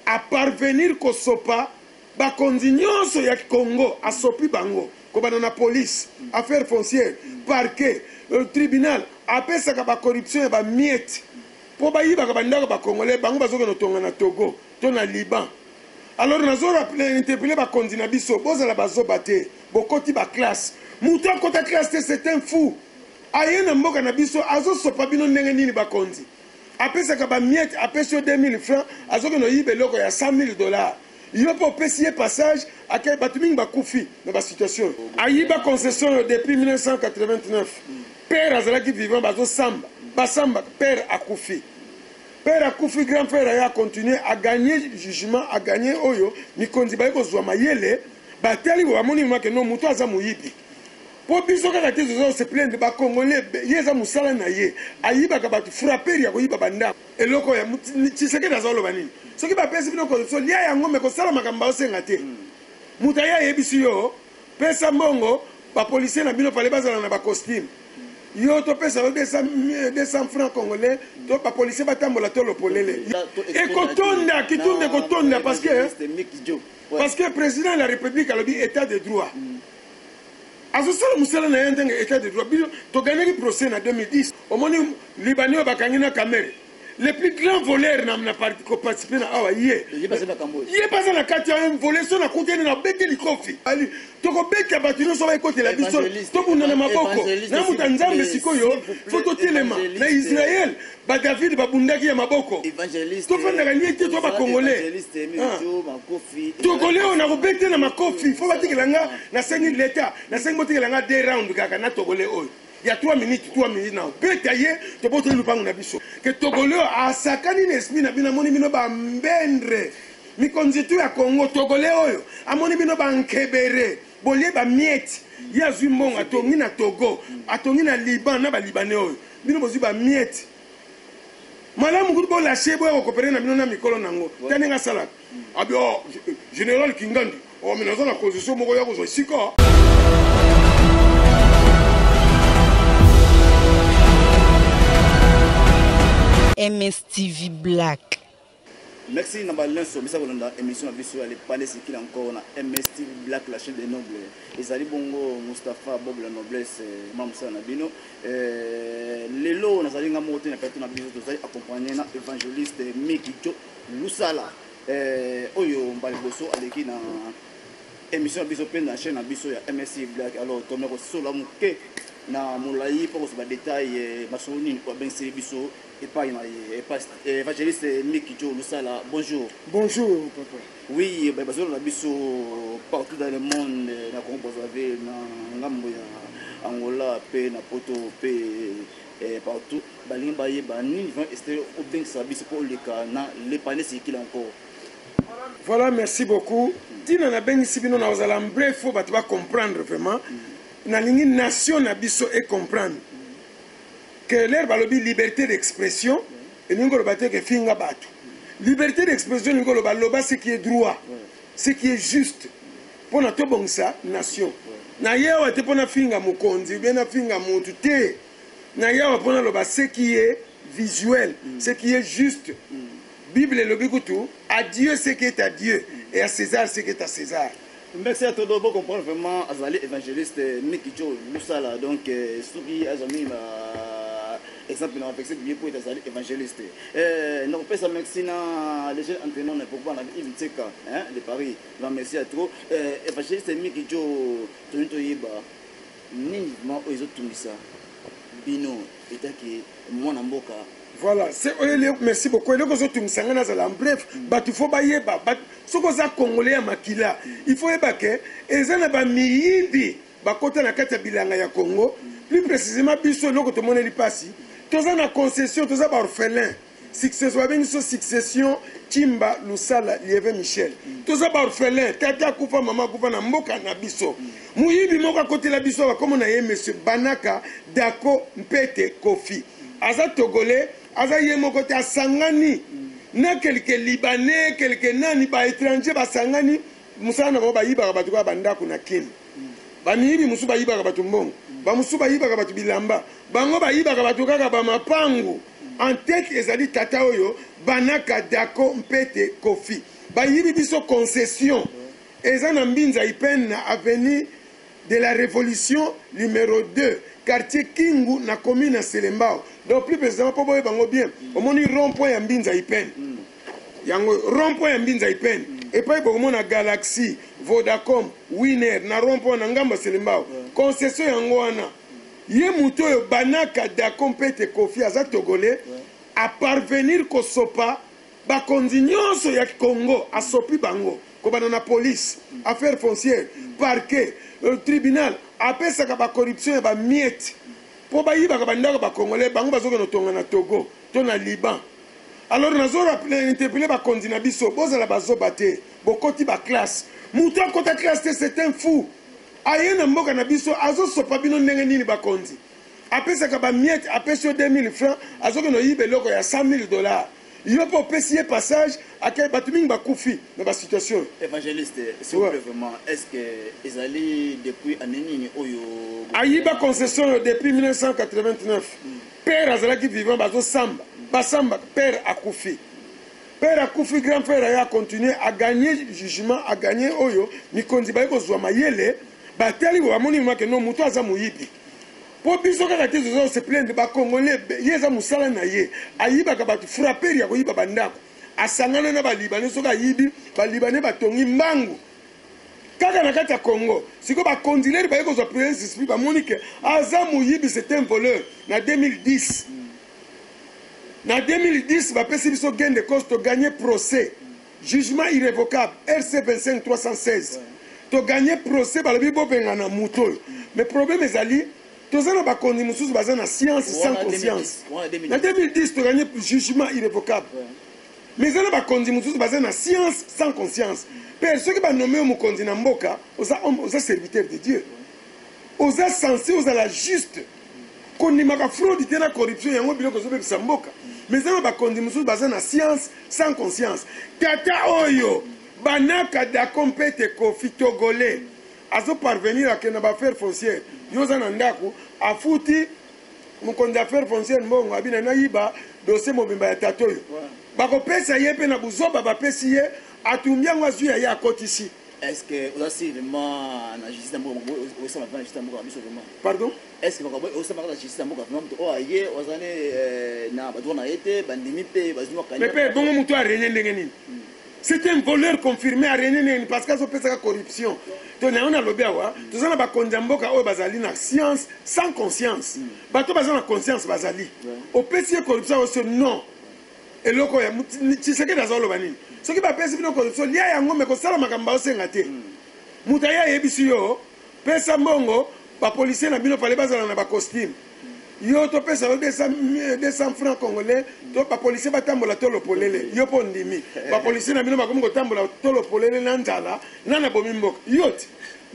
à parvenir ko sopa ba nyonso ya Congo a sopi bango ko banana police affaires foncières parquet tribunal apesaka ba corruption ba miette po ba yiba ka bandaka ba congolais bango bazoka no tonga na Togo to na Liban. Alors nazo rappeler interpeller ba kondina biso boza la bazo baté bokoti ba classe muto kota classe c'est un fou ayena mboka na biso azo sopa bino ndenge nini ba kondi apesaka ba miette apesio 2000 francs azoka no yibe loko ya $100,000. Il y a pas payé passage à quel bâtiment va couper dans la situation. Aïba concession depuis 1989. Père Azala qui vivant bazo samba, basamba père Akoufi. Père Akoufi grand frère a continué à gagner jugement, à gagner oyo. Mikondi ba ko zwa mayele, bateli wa moni que non muto aza muyibi. Pour biso ka kati zo se plaindre ba congolais yeza musala na ye. Aïba ka batu frapper ya ko yiba banda. Eloko ya Tshisekedi azalo banini. Ce qui va passer dans la corruption, il y a un homme qui a un homme qui a un homme pesa mbongo, les policiers n'ont pas de costume. Il y a 200 francs congolais, les policiers vont t'emboîter le polélé. Et Kotonda, qui tourne de Kotonda, parce que le président de la République a dit état de droit. Azosala musala na yende état de droit. Tu gagné le procès en 2010. Au moment où les Libanais ont gagné la caméra. Les plus grands voleurs n'ont pas participé à Awa. Il est passé dans la carte, il y a un voleur, il a côté de la bête de l'Ikofi. Tu as bête à bâtir, tu vas côté la vie. Tu as un maboko. Na mutanzambe sikoyo, faut que les mains. Na Israël, David Babundaki ya maboko. Évangéliste. Tu fais la gagne, tu vas congolais. Togolais, on a rebêté dans ma coffre. Faut pas dire que l'anga, na 5 l'État, na 5 mots que l'anga des rounds, na Togolais. Il y a 3 minutes now. Bétaillé, tu peux te le prendre que Togolais a sakani n'esprit na bina moni bino ba mbendre. Mi konzitu ya Congo Togolais oyo. Amoni bino ba nkebere. Bolie ba miette. Ya zumbong atongi na Togo, atongi na Liban na ba Libanais oyo. Bino bozi ba miette. Malamu kutu bo lâcher bo ko coopérer na bino na mikolo nango. Tani nga sala. Abi oh général Kingandi. Oh mais dans la position moko ya ko zo sika. MSTV Black. Merci Nabalin sur l'émission visuelle et parler ce qu'il a encore na MSTV Black, la chaîne des nobles. Et Zali Bongo, Mustapha, Bob la noblesse, Mamsa Nabino. Les lots, nous allons monter na personne Nabino, nous allons accompagner na évangéliste Mikijo Lusala. Oyo Mbaliboso aleki na émission biso pe na chaîne biso ya MSTV Black. Alors tomero sola muke na mulai pour se détail masoni ko ben biso. Et pas évangéliste Mikijo Lusala, bonjour. Bonjour, papa. Oui, parce que partout dans le monde, na Congo Brazzaville, na Ngambo ya Angola, pe na Poto, pe partout, balimba ye bani vont ester au bien service pour les cas na les panels c'est qu'il encore. Voilà, merci beaucoup. Tina na ben ici bino na ozala bref faut battre comprendre vraiment. Na lingi nation na biso et comprendre. Que l'air balobi liberté d'expression et nous allons battre que finga batu. Liberté d'expression nous allons baloba ce qui est droit, ce qui est juste. Pour notre bon ça nation. Na yawa te pona finga mukonzi, bien na finga mutu te. Na yawa pona loba ce qui est visuel, ce qui est juste. Bible le bikutu, à Dieu ce qui est à Dieu et à César ce qui est à César. Merci à tous de vous comprendre vraiment Azali évangéliste Mikijo Lusala donc Soubi Azami exemple dans avec bien pour être évangéliste non pas ça merci na les jeunes entraîneurs ne pourquoi na Ibiteka hein de Paris donc merci à trop évangéliste Mikijo tonito yeba nini ma ozo tumisa bino etaki mwana mboka. Voilà, c'est merci beaucoup. Et bref, il faut bayeba, ce que ça congolais à Makila, il faut ébaquer, et ça n'a pas mis ba côté na kati bilanga ya Congo, plus précisément biso loko to moneli pasi, to za na concession, to za ba orphelin, succession avec une succession Timba Lusala Lieve Michel. To za ba orphelin, tata kufa mama kufa na mboka na biso. Muyibi moka côté la biso comme on a yé monsieur Banaka Dako Mpete Kofi. Aza Togolais Aza yemo côté à Sangani, na quelques Libanais, quelques nani ba étrangers ba Sangani, Moussa na ba yiba ba tuka banda kuna kin. Ba mibi musu ba yiba ba tumbong, ba musu ba yiba ba tubilamba, bango ba yiba ba tuka ba mapangu. En tête ezali tata oyo Banaka Dako Mpete Kofi. bayibi biso concession eza na mbinza ipene na avenue de la Révolution numéro 2 quartier Kingu na commune ya Selembao. Donc plus précisément pour boye bango bien omoni rond-point ya mbinza ipene yango rond-point ya mbinza ipene et puis bokomona Galaxy Vodacom Winner na rond-point na ngamba Selembao concession yango wana ye muto oyo banaka Dacom pete Kofi aza togolais a parvenir kosopa bakonzi nyonso ya Congo asopi bango kobana na police affaire foncière parquet tribunal apesaka ba corruption ya ba miette po bayibaka bandako ba congolais bango bazokena tonga na Togo to na Liban. Alors nazo interpeller bakonzi na biso bozala bazoba te bokoti ba classe muto akota classe te c'est un fou aye na mboka na biso azosopa bino ndenge nini bakonzi apesaka ba miette apesio 2000 francs azokena yibe loko ya $100,000 yo po pesier passage akay batumingi bakufi na ba situation. Évangéliste, s'il vous plaît vraiment, est-ce que ezali depuis anenini oyo ayiba concession depuis 1989 père azalaki vivant bazo samba basamba père akufi grand frère a continué à gagner jugement à gagner oyo mikonzi ba ko zwa mayele bateli bo amoni mwa ke no muto aza muyibi po biso kaka te zo se plaindre ba congolais yeza musala na ye ayibaka batu frapper ya koyiba bandako asangana na ba libanais soka yibi ba libanais batongi mbangu kaka na kati ya Congo siko ba kondileri ba ko zo prince esprit ba monique aza muyibi c'est un voleur na 2010 na 2010 ba pesi biso gain de cause to gagner procès jugement irrévocable RC 25 316 to gagner procès ba lobi bo benga na muto mais problème ezali tozana bakondi mususu baza na science sans conscience na 2010 to gagner jugement irrévocable mais zana bakondi mususu baza na science sans conscience père ceux qui ba nommé mukondi na mboka oza serviteur de Dieu oza censé oza la juste kondimaka fraude te na corruption yango biloko zobebisa mboka mais zana bakondi mususu baza na science sans conscience tata oyo banaka Dacom pete Kofi togolais azo parvenir akena ba faire foncière yoza na ndako afuti mukondi affaire foncière mbongo abina na yiba dossier mobimba ya tato yo bako pesa ye pe na buzoba ba pesi ye atumbia ngwa zuya ya kotisi. Est-ce que vous avez vraiment la justice dans le vraiment pardon est-ce que vous avez la justice dans le vraiment oh aye ozane na ba dona été bandimi pe bazuma kanya mais pe bongo muto a rien ndenge nini c'est un voleur confirmé à rien parce que ça pesa corruption to na ona lobia wa tozana ba konjamboka oyo bazali na science sans conscience bato bazana conscience bazali au pesi corruption c'est non eloko ya tsiseke dazo loba nini soki ba pesi bino corruption lia yango me ko sala makamba osenga te mutaya yebisi yo pesa mbongo ba policier na bino fale bazala na ba costume yo to pesa 200 francs congolais to ba policier batambola tolo polele yo po ndimi ba policier na bino bakomi ko tambola tolo polele na nzala na bomi mboka yote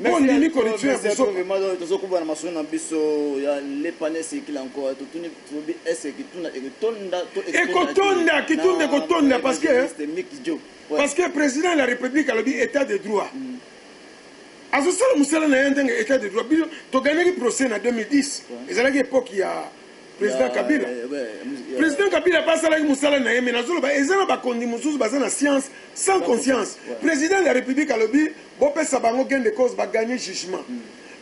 po ndimi corruption ya biso vraiment tozo kuba na masona biso ya les panels qui encore tout ni est-ce que tout na ekotonda parce que président de la République a dit état de droit azosala musala na yendenge état de droit bino to gagner procès en 2010 ezalaki époque ya président Kabila président Kabila pasala ki musala na yeme nazolo ba ezana ba kondi mususu bazana science sans conscience président de la République a dit bo pesa bango gain de cause ba gagner jugement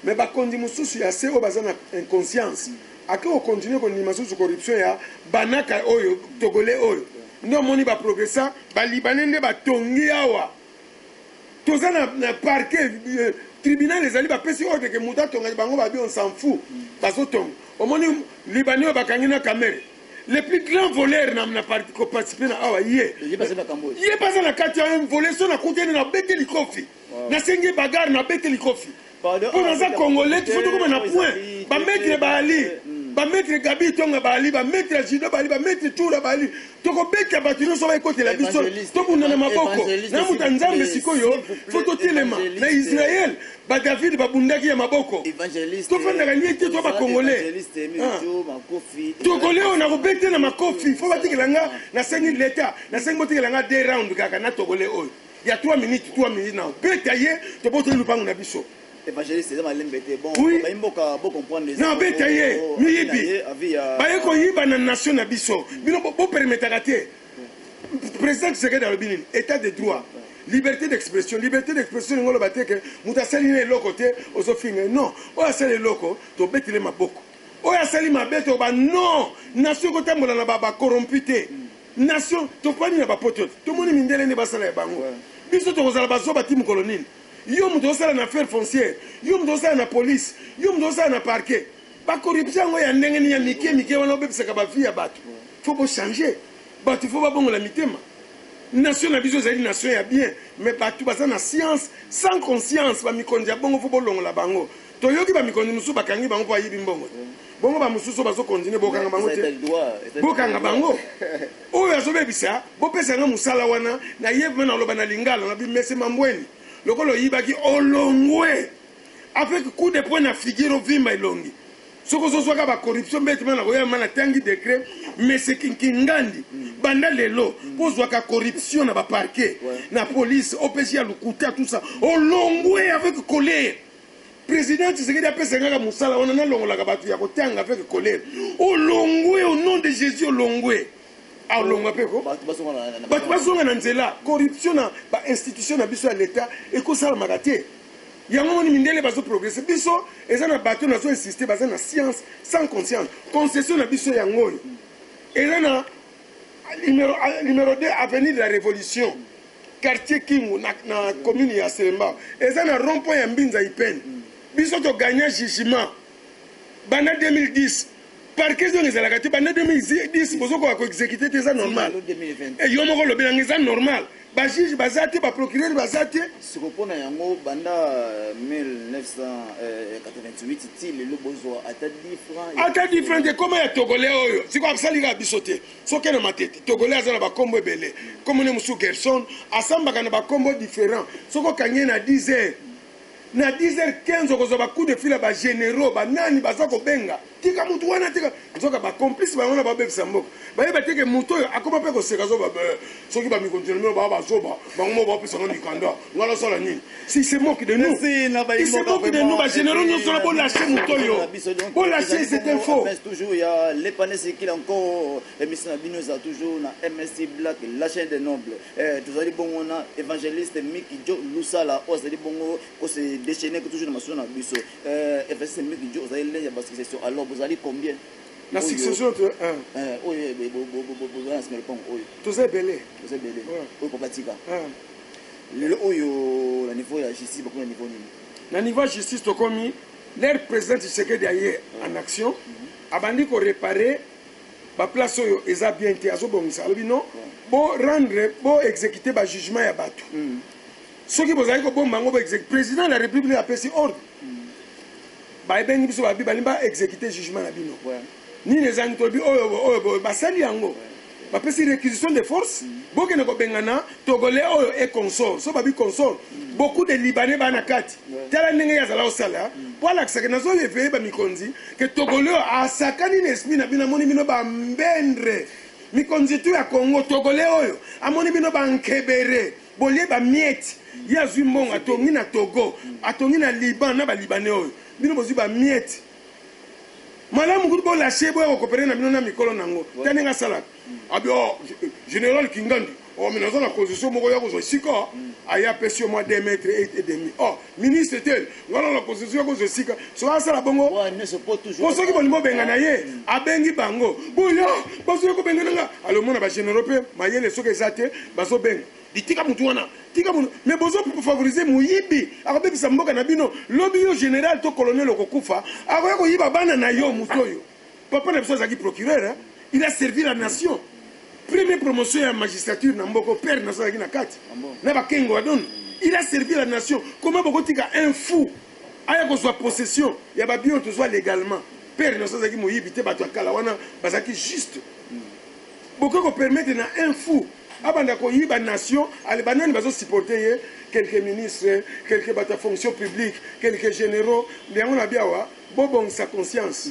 mais ba kondi mususu ya se o bazana inconscience ako continuer ko ndima susu corruption ya banaka oyo togolais oyo ndo moni ba progressa ba libanais nde ba tongi awa tozana na parquet tribunal ezali ba pesi ordre que muta tonga bango ba bi on s'en fout bazo tonga omoni libanais ba kangina kamere les plus grands voleurs na parti ko participer na awa ye pas na kati un voleur so na kontene na beteli kofi na senge bagarre na beteli kofi pour naza congolais tu faut comme na point ba mettre bali ba mettre Gabi tonga bali ba mettre Jido bali ba mettre Toura bali toko beka batino so ba côté la biso to bunda na maboko na mutanzambe sikoyo foto telema na Israël ba David ba bundaki ya maboko to fanda kanye te to ba congolais to congolais on a robete na makofi fo batikela na sengi l'état na sengi botikela nga 2 rounds kaka na togolais oyo ya 3 minutes na beta ye to boto lupango na biso. Évangéliste, c'est l'embêté. Bon, oui. Bon comprendre les. Non, bétaillé, miyibi. Baye ko yiba na nation na biso. Bino bo permettre rater. Président Tshisekedi dans le Bénin, état de droit. liberté d'expression ngolo bateke muta sali ne lokote ozofinga non o asali loko to betile maboko o asali mabeto ba non nation ko tambola na baba corrompute nation to pani na bapoto to moni mindele ne basala ya bango biso to kozala bazo batimu colonel yo muto osala na affaire foncière yo muto osala na police yo muto osala na parquet ba corruption ngo ya ndenge ni ya mike wana obebisaka ba vie ya bato faut bo changer bato faut ba bongo la mitema nation na biso ezali nation ya bien mais bato baza na science sans conscience bamikonzi ya bongo faut bolongola bango toyoki bamikonzi mosusu bakangi bango mpo ayibi mbongo bongo bamosusu bazokontinue bokanga bango te bokanga bango oyo azobebisa bopesanga mosala wana na ye mpe na oloba na lingala na bimese mambweni lokolo oyibaki olongwe avec coup de poing na figure ovimba elongi soki ozozwaka bacorruption mbetima na koyama na tangi décret mese kinkingandi banda lelo mpo ozwaka corruption na baparquet na police opesi ya lukuta tout ça olongwe avec colère président Tshisekedi apesangaka mosala wana nalongolaka bato ya kotanga avec colère olongwe au nom de Jésus olongwe alongwa mpe ko bato bazonga na nzela corruption na bainstitution na biso ya l'état ekosalamaka te yango moni mindele bazo progresser biso eza na bato nazo insister baza na science sans conscience concession na biso yango oyo eza na numéro 2 avenue de la révolution quartier Kingu na commune ya Semba eza na rond-point ya Mbinza Ipene biso to gagner jugement bana 2010 parquet zone ezalaka te bana 2010 bozoko ko exécuter te eza normal et yo moko lobelanga eza normal ba juge bazate ba procureur bazate sikopona yango banda 1988 ti le bozwa ata different de comment ya togolais oyo siko asalika bisote soke na matete togolais azala ba kombo ebele comme ne musu Gerson asambaka na ba kombo différent soko kanye na 10h na 10h15 okozwa ba coup de fil ba généraux ba nani baza ko benga tika mutu wana tika nzoka ba complice ba wana ba bebisa mboko ba yeba teke mutu oyo akoma pe ko seka zo ba soki ba mi continuer ba zoba ba ngomo ba pesa ngani kanda ngala sala nini si c'est moque de nous si c'est moque de nous ba généraux nous sera bon lâcher mutu oyo bon lâcher c'est un faux toujours il y a les panneaux qui encore émission bino za toujours na MST Black la chaîne des nobles tous allez bon on a évangéliste Miki Jo Lusala osali bongo ko se déchaîner que toujours na maso na biso évangéliste Miki Jo osali les parce que c'est alors vous allez combien la succession de oui tous est belé oui papa tika le oyo la niveau ya justice beaucoup niveau nini na niveau justice to komi leur président Tshisekedi aye en action abandi ko réparer ba place oyo eza bien te azobongisa alobi non bo rendre bo exécuter ba jugement ya bato soki bozali ko bomba ngo bo exécuter président de la république apesi ordre ba ebengi biso ba balimba exécuter jugement na bino ni les antobi oyo basali yango bapesi réquisition de force bokene ko bengana togolais oyo et consort so babi consort beaucoup de libanais bana kati tala ndenge yazala osala po alakisaka nazo leveye bamikonzi ke togolais asakani na esprit na bino amoni bino bambendre mikonzi tu ya Congo togolais oyo amoni bino bankebere bolie bamiete ye azwi mbongo atongi na Togo atongi na Liban na balibanais oyo bino bozwi bamiete malamu kutu bo lâcher boyo kokopere na bino na mikolo nango tani nga salaka abi général Kingandi minazo na position moko ya kozwa sika aya pesi au moins 2 mètres et demi ministre tel ngala la position ya kozwa sika so asala bongo soki bolimo benga na ye abengi bango boya baso ko benga nga alo mona ba généraux pe mayele soki ezate baso benga ditika mutu wana tika mutu mais bozo pour favoriser muyibi akobebisa mboka na bino lobi yo général to colonel okokufa akoya koyiba bana na yo mutu oyo papa na biso azaki procureur il a servi la nation première promotion ya magistrature na mboko père na azaki na kati na bakengo adon il a servi la nation comment bokotika un fou aya kozwa possession ya babio tozwa légalement père na azaki moyibi te bato akala wana bazaki juste boko permettre na un fou abanda ko yiba nation ale banani bazo supporter ye quelques ministres quelques bata fonction publique quelques généraux biango na biawa bobong sa conscience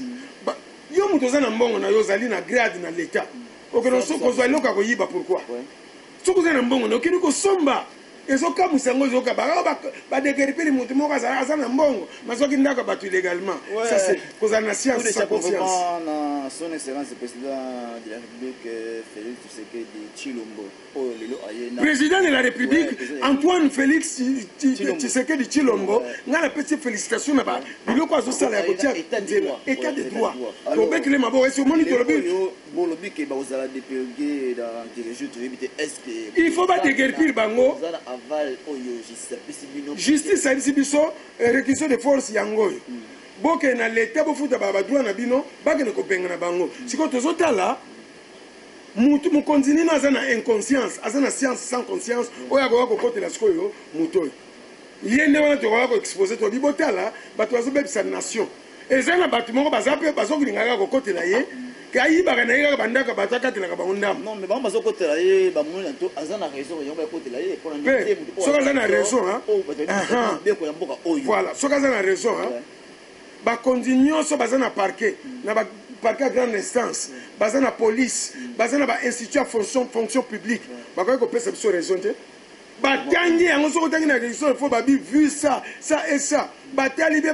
yo muto za na mbongo na yo zali na grade na l'état okeno soko zo loka ko yiba pourquoi soko za na mbongo na okeni ko somba ezoka musango zoka ba déguerpir le mutu moko za na mbongo masoki ndaka batu illégalement ça c'est cause na science sa conscience na son excellence président de la République Félix Tshisekedi Tshilombo président de la République Antoine Félix Tshisekedi Tshilombo nga na pesi félicitation na ba biloko azosala ya kotia état de droit tobekile maboko esi omoni tolobi il faut badeguerpir bango justice ayebisi biso réquisition de force yango oyo bokende na leta bofuta badroit na bino bakende kobenga na bango sikoyo tozotala mokonzi nino aza na inconscience aza na science sans conscience oyo akoka kokotela sikoyo moto oyo ye nde wana tokoka koexpose tobi botala bato bazobebisa nation eza na bato moko baza mpe bazokolinga kaka kokotela ye kayibaka na ye kaka bandaka bato akatelaka bango ndambo soki aza na raison voilà soki aza na raison bakonzi nyonso baza na parquet na parquet à grande instance baza na police baza na bainstitut ya fonction publique bakoki kopesa biso raison te batangi yango soki otangi na rédition il faut babi vu ça et ça batali mpe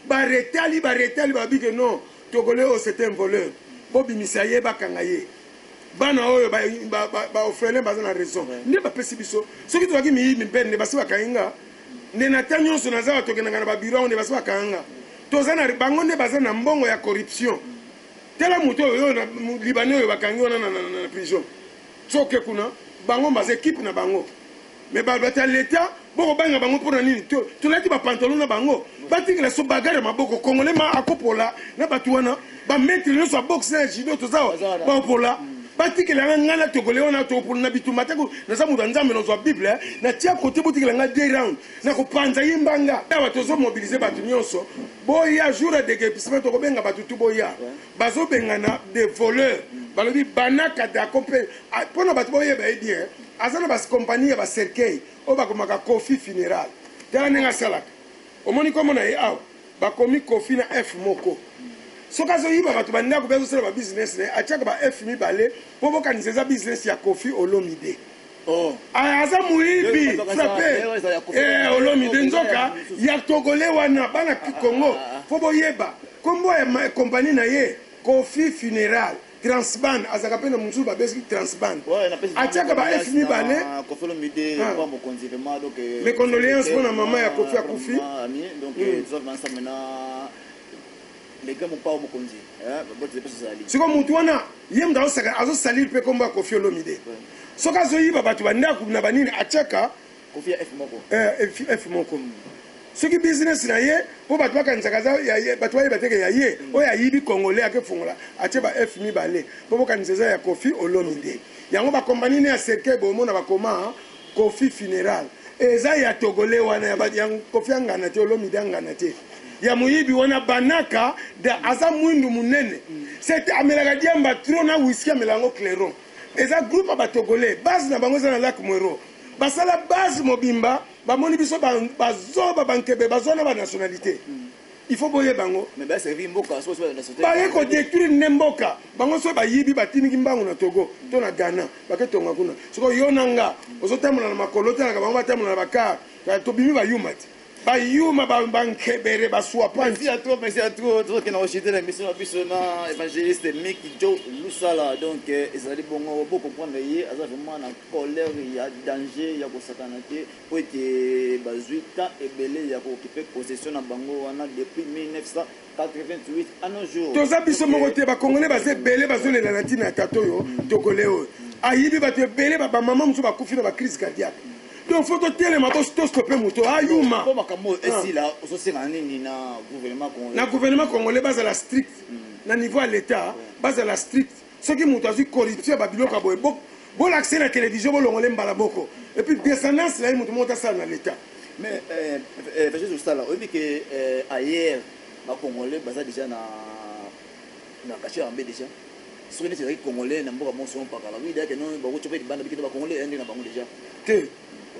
baretali babi ke non togolais oyo c'est un voleur bobimisa ye bakanga ye bana oyo baofrelin baza na raison nde bapesi biso soki tozwaki miyibi mpe nde basi bakanga nde na ta nyonso naza batokendaka na babiro aho nde basi bakanga toza na bango nde baza na mbongo ya corruption tela moto oyo libanais oyo bakangi wana na prison soke kuna bango baza équipe na bango mais bata l'état bokobanga bango mpona nini tolati bapantalon na bango batikela so bagare maboko congolais ma akopola na bato wana bametre nyonso ya boxe na judo tozawa baopola batikelanga nga na togole wana topola na bitumba te naza moto ya nzambe nazwa bible na tia kote botikelanga 2 round na kopanza ye mbanga awa tozomobilize bato nyonso boya jour ya déguerpissement tokobenga bato tu boya bazobengana des voleurs balobi banaka dako mpe mpona bato boyeba ye bien aza na bakompagnie ya bacercueil oyo bakomaka kofi funéral tala ndenge asalaka omoni komona ye awa bakomi kofi na f moko soki azoyiba bato bandako mpe azosala babusiness na ye atiaka ba f mibale mpo bokanisa eza business ya kofi olomide aza moyibi frappe olomide nzoka ya togole wana bana congo mpo boyeba kombo ya kompagnie na ye kofi funéral Transban, azaka pena moussou ba besi Transban. Atiaka ba F mibale. Mes condoléances pour la maman ya Kofi Akufi. Donc ils ont ensemble maintenant les gars m'ont pas au Mokonzi. C'est comme Moutouana, yem da osaka azo salir pe komba Kofi Olomide. Soka zo yiba batu banda ku na banini atiaka Kofi F moko. F moko. Ce qui business na ye po bato bakanisa ya bato baye bateke ya ye oyo ayibi congolais akefungola atie ba F mibale po bokanisa ya Kofi Olomide yango bakompani ne ya cercueil bomona bakoma Kofi funéral eza ya togolais wana ya Kofi angana te Olomide angana te ya muyibi wana banaka da aza mwindu munene c'était amelaka diamba trop na whisky amelango clairon eza groupe ba togolais base na bango za na lac Mwero basala base mobimba bamoni biso bazoba bankebe bazona ba nationalité il faut boye bango mais ba servir mboka so so nationalité ba yeko détruire nemboka bango so ba yibi batiniki mbangu na Togo to na Ghana baketonga kuna siko yonanga ozotamula na makolo tala bango batamula na bakar to bimi ba yumati ba yuma ba bankebere ba swapa merci à toi toi qui n'a rejeté l'émission à Bissona évangéliste Miki Joe Lusala donc ezali bongo beaucoup comprendre ye aza vraiment na colère il y a danger ya ko satanate pour être bazuita ebele ya ko occuper possession na bango wana depuis 1988 à nos jours toza biso moko te ba congolais baze belé bazolela na tina tato yo togolais o ayibi ba te belé ba maman muso ba kufi na ba crise cardiaque. Donc faut que tu ma boss to stopper moto ayuma pour makamo ici là au sens nini na gouvernement congolais na gouvernement congolais base à la strict na niveau à l'état base à la strict ce qui moto azu corruption ba biloko boy bon l'accès à la télévision bon longolais mbala boko et puis descendance là moto monta ça dans l'état mais Jésus ça là on dit que ailleurs ba congolais basa déjà na caché en B déjà ce que c'est congolais na mboka monso pas kala oui d'accord non ba ko choper banda bikito ba congolais ndi na bango déjà te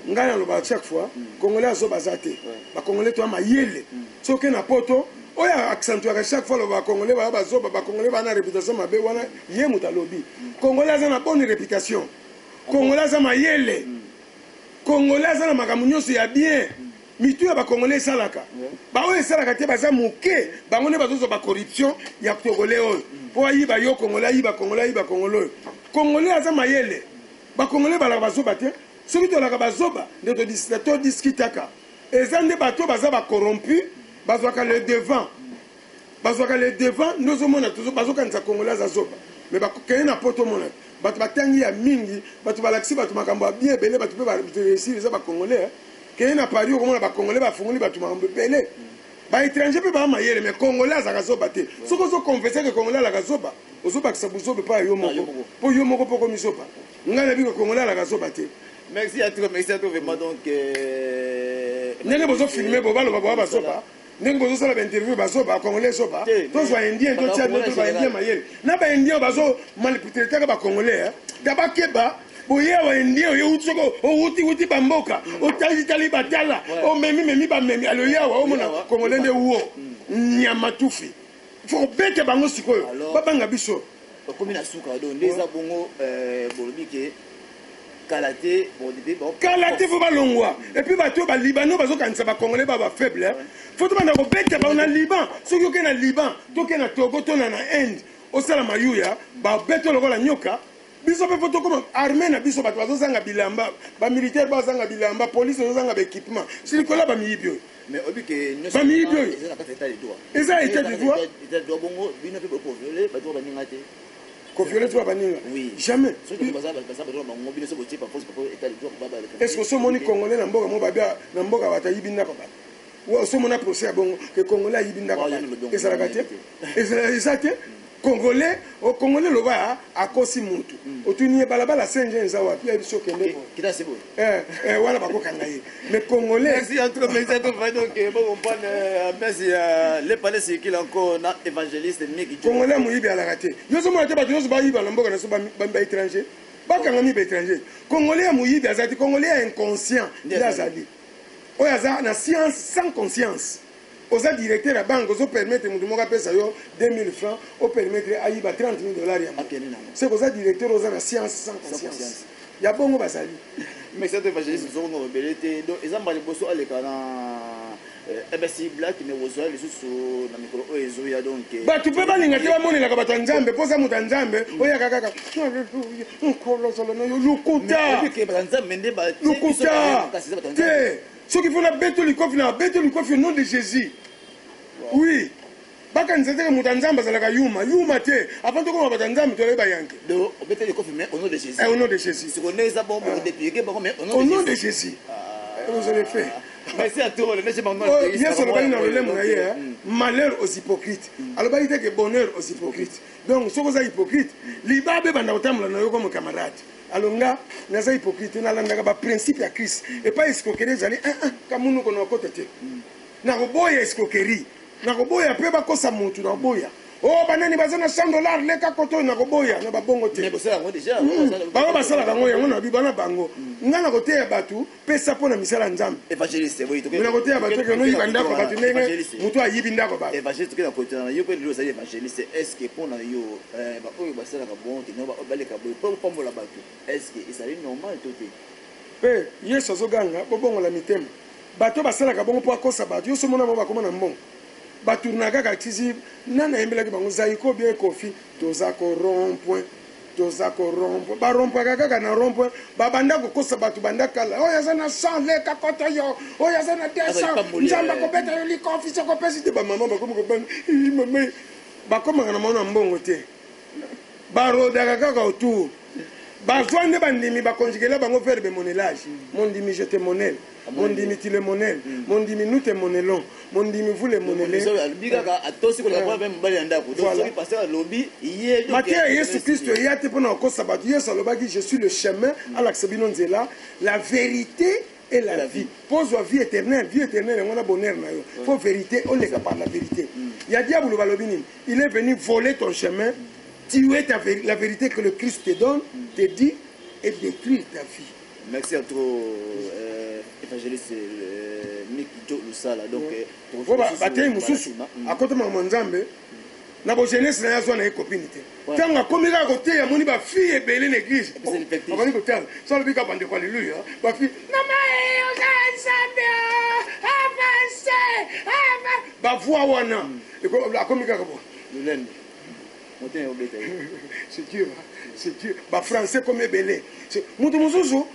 ngana loba chaque fois congolais azo bazate ba congolais to mayele soke na poto oya accentuer chaque fois loba congolais ba bazoba ba congolais ba na réputation mabe wana ye mutalobi congolais a na bonne réputation congolais a mayele congolais a na makambo nyonso ya bien mitu ya ba congolais salaka ba oyo salaka te baza moke bango ne bazozo ba corruption ya congolais oyo po ayiba yo congolais ayiba congolais ayiba congolais congolais a mayele ba congolais ba la bazoba te soki tolaka bazoba nde todiskitaka eza nde bato baza bacorrompu bazwaka le devant nde ozomona bazokanisa congolais aza zoba mais bakokende na po tomona bato batangi ya mingi bato balakisi bato makambo ya bien ebele bato mpe baréussir eza bacongolais kende na paris okomona bacongolais bafungoli bato makambo ebele baétranger mpe baa mayele mais congolais azaka zoba te soki ozoconfesse ke congolais alaka zoba ozobakisa buzobe mpa yo moko mpo yo moko mpo komi zoba ngai nabi ke congolais alaka zoba te merci à toi vraiment donc ndenge bozofilme bobaloba boa bazoba ndenge bozosala bainterview bazoba congolais zoba tozwa indien totia baindien mayele na baindien bazomalpitretaka bacongolais ta bakeba boye baindien oyeuti soko outi bamboka otalitali batala omemimemi bamemi aloyawa omona congolais nde wo nyama tufi fo bete bango sikoyo babanga biso okomi na suka do nde eza bongo bolobi ke kalate fo balongwa epuis bato balibano bazokanisa bacongolais bafaible fo tobanda kobeta bao na liban soki oke na liban toke na togo tona na inde osala mayuya babeto lokola nyoka biso mpe fo tokoma armé na biso bato bazozanga bilamba bamilitaire bazanga bilamba polise bazozanga baéquipement silikola bamiyibi oyo bamiyibi oyo eza état de droit confiolé toi baninga jamais est-ce que ce moni congolais na mboka mo babia na mboka batayibi ndako ba wa so mona procès bongo que congolais ayibi ndako ba ezalaka te ezala te congolais au congolais loba akosi mutu otuni balabala senje nza wapi ya biso kende kitasibo wala bakokanga ye mais congolais merci entre mes donc bon comprendre merci les palais circulent encore na évangéliste miki congolais muyibi alaka te yo so mona te bato nyonso bayiba na mboka na so ba étranger bakanga mi ba étranger congolais muyibi azati congolais inconscient ndazali oyo aza na science sans conscience oza directeur ya banque ozo permettre mutu moko apesa yo 2000 francs o permettre ayiba 30 000 dollars ya c'est que oza directeur oza na science sans conscience ya bongo bazali mais c'est évangéliste zongo obele te donc ezamba liboso aleka na ebesi black ne wozwa lisusu na mikolo oyo ezoya donc bato mpe balinga te bamonelaka bato ya nzambe mposa moto ya nzambe oyaka kaka nkolosolo na yo lukuta te soki fona beto likofi na beto likofi au nom de Jésus oui bakanisa teke moto ya nzambe azalaka yuma te avant tokoma bato ya nzambe toyeba yanke au nom de Jésus au nom de Jésus vous avez fait Yesu alobaki na lolemo na ye malheur aux hypocrites alobaki te ke bonheur aux hypocrites donc soki oza hypocrite liba bebanda kotambola na yo comme camarade alonga naza hypocrite nalandaka baprincipe ya Christ epai escroquerie ezali kamunuko na okota te nakoboya escroquerie nakoboya mpe bakosa motu nakoboya o banani baza na $100 leka koto nakoboya na babongo te bango basalaka yango yango na bibana bango nga na koteya bato pesa mpo na misala nzambe na koteya bato eke noyiba ndako bato ndenge motu ayibi ndako bato mpe Yesu azoganga bobongola mitema bato basalaka bongo mpo akosa bato yo somona mo bakoma na mbongo batourna kaka tisi nana yembelaki bango zaiko bien kofi toza korompoint barompwaka kaka na rompoint babanda kokosa bato banda kala oyo aza na 100 leka koto yo oyo aza na 200 nzambe akobeta yo likofi sokopesi te bamama bakomi kobanga mama bakomaka na mwana mbongo te barodaka kaka autour bazwa nde bandimi bakonjugela bango verbe monelage mondimi je te monele mondimi tu le monel mondimi nous te monelons mondimi vous le monelez Matthieu Yesu Christ yate pona okosa bato Yesu alobaki je suis le chemin alakisa bino nzela la vérité et la vie pozwa vie éternelle yango na bonheur na yo faut vérité oleka par la vérité ya diable balobi nini il est venu voler ton chemin tuer la vérité que le Christ te donne te dit et détruire ta vie. Merci à toi évangéliste Mikijo Lusala donc batei mususu akotoma mwanzambe na bo jeunesse na yazo na copine te tanga komika ko te ya moni ba fille ebele na église abani ko tala so le bika bande ko alléluia ba fille mama osansambe avance ba voix wana ko komika ko lulende c'est Dieu ba français comme ebele mutu mususu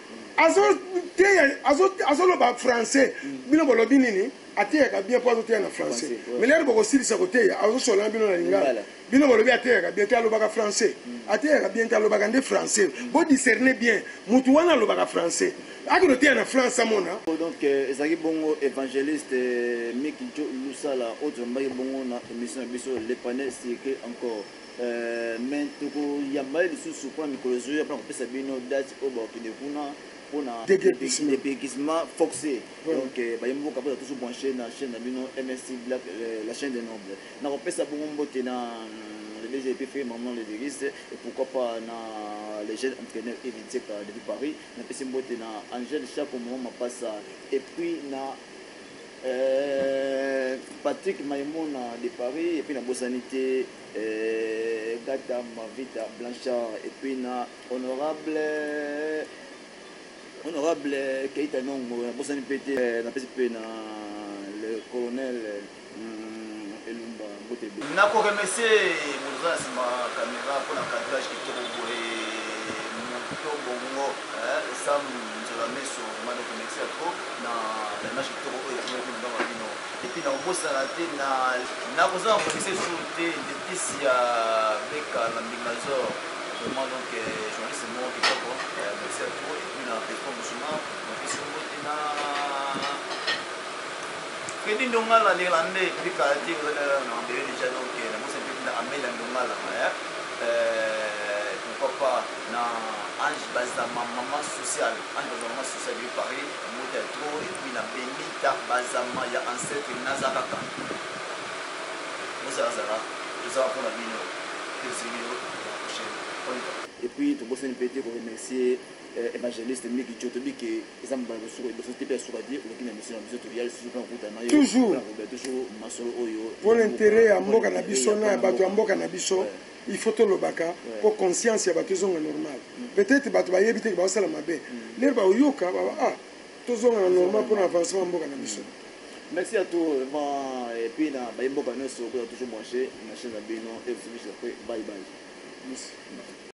azoloba français bino bolobi nini ateyaka bien po azoteya na français mais lero bokosilisa koteya azosolana bino na lingala bino bolobi ateyaka bien te alobaka français ateyaka bien te alobaka nde français bodiscerne bien mutu wana alobaka français akino teya na france amona donc ezalaki bongo évangéliste Miki Jo Lusala oyo tombaki bongo na émission na biso le panel circuit encore mais tokoyamba ye lisusu mpona mikolo ezoya mpona kopesa bino date oyo bakokende kuna mpona déguisement forcé donc bayemboka mpoza toujours branché na chaîne na bino MST Black la chaîne des nobles nakopesa bongo mbote na le DGP fait maman le dirige et pourquoi pas na les jeunes entraîneurs Evitek depuis Paris napesi mbote na Angèle chaque moment mapasa et puis na Patrick Maïmona de Paris et puis na Bosanité Gata Mavita Blanchard et puis na honorable Keita Nongo na Bosanité na PCP na le colonel Elumba Mbotebe na ko remercier Moussa Sima caméra pour la cadrage qui te boye moto bongo Sam Nzola Meso mano remercier trop na match qui te boye dans la bino et puis na bossa na te na koza remercier sur te depuis ya beka na Mbingazor vraiment donc journaliste mo qui te boye merci à toi et puis na Petro Musuma donc ils sont na Kedi ndongala lelande bika ti na mbele déjà donc na mosa pe na amela ndongala pourquoi pas na Ange Bazama maman sociale de Paris moto trop et puis na Benita Bazama ya ancêtre Nazaraka mosa zara je ça pour la bino que c'est vidéo et puis to bosse NPT pour remercier évangéliste Miki Jo tobi que ezamba basuko bosse TP suka di ko kina mission biso to yali suka kuta na yo toujours masolo oyo pour l'intérêt ya mboka na biso na bato ya mboka na biso il faut to lobaka pour conscience ya bato zonga normal peut-être bato ba yebi te ba sala mabe lero ba yoka ba to zonga normal pour avancement mboka na biso. Merci à tous et puis na ba mboka nyonso ko toujours branché na chaîne na bino et bye bye. Merci.